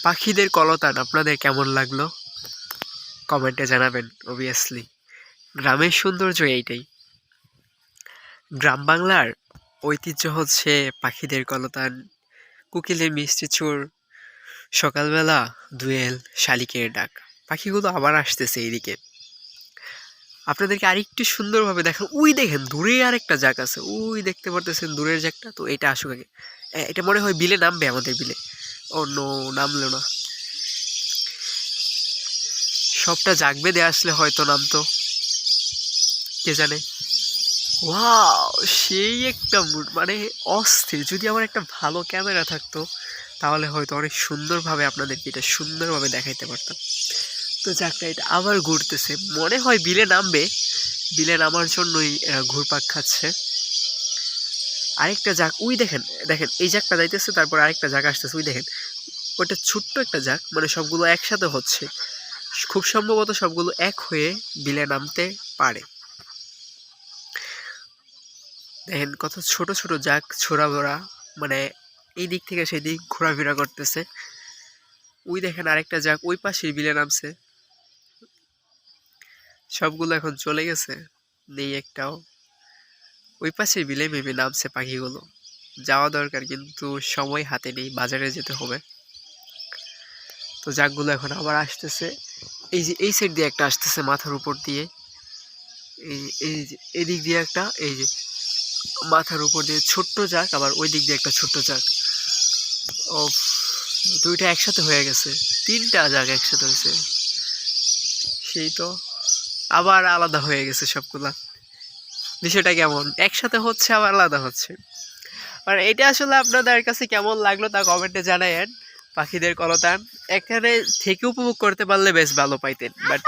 পাখিদের কলতান আপনাদের কেমন লাগলো কমেন্টে জানাবেন। অবভিয়াসলি গ্রামের সৌন্দর্য এইটাই। গ্রাম বাংলার ঐতিহ্য হচ্ছে পাখিদের কলতান, কোকিলের মিষ্টি সুর, সকালবেলা দোয়েল, শালিকের ডাক। পাখিগুলো আবার আসতেছে এইদিকে। আপনাদেরকে আরেকটু সুন্দরভাবে দেখেন, ওই দেখেন দূরে আরেকটা জাগ আছে, ওই দেখতে পারতেছেন দূরের জাগটা। তো এটা আসুক আগে, এটা মনে হয় বিলে নামবে, আমাদের বিলে। ও নো, নামলো না। সবটা জাগ বেঁধে আসলে হয়তো নামতো, কে জানে। ওয়াও, সেই একটা মুড, মানে অস্থির। যদি আমার একটা ভালো ক্যামেরা থাকতো তাহলে হয়তো অনেক সুন্দরভাবে আপনাদেরকে এটা সুন্দরভাবে দেখাইতে পারতাম। তো যাকটা এটা আবার ঘুরতেছে, মনে হয় বিলে নামবে। বিলে নামার জন্যই ঘুরপাক খাচ্ছে। আরেকটা জাগ, ওই দেখেন দেখেন, এই জাগটা যাইতেছে, তারপর আরেকটা জাগ আসতেছে, ওই দেখেন। ওইটা ছোট্ট একটা জাগ, মানে সবগুলো একসাথে হচ্ছে। খুব সম্ভবত সবগুলো এক হয়ে বিলে নামতে পারে। দেখেন কত ছোট ছোট জাগ ছোড়া বড়া, মানে এই দিক থেকে সেই দিক ঘোরাফেরা করতেছে। ওই দেখেন আরেকটা জাগ ওই পাশে বিলে নামছে। সবগুলো এখন চলে গেছে, নেই একটাও। ওই পাশে বিলে মেবি নামছে পাখিগুলো। যাওয়া দরকার, কিন্তু সময় হাতে নেই, বাজারে যেতে হবে। তো জাগগুলো এখন আবার আসতেছে। এই যে এই সাইড দিয়ে একটা আসতেছে মাথার উপর দিয়ে, এই যে এদিক দিয়ে একটা, এই যে মাথার উপর দিয়ে ছোট্ট জাগ, আবার ওই দিক দিয়ে একটা ছোট্ট জাগ। ও, দুইটা একসাথে হয়ে গেছে, তিনটা জাগ একসাথে হয়েছে। সেই তো আবার আলাদা হয়ে গেছে সবগুলা। বিষয়টা কেমন, একসাথে হচ্ছে আবার আলাদা হচ্ছে। মানে এটা আসলে আপনাদের কাছে কেমন লাগলো তা কমেন্টে জানায়েন। পাখিদের কলতান এখানে থেকে উপভোগ করতে পারলে বেশ ভালো পাইতেন, বাট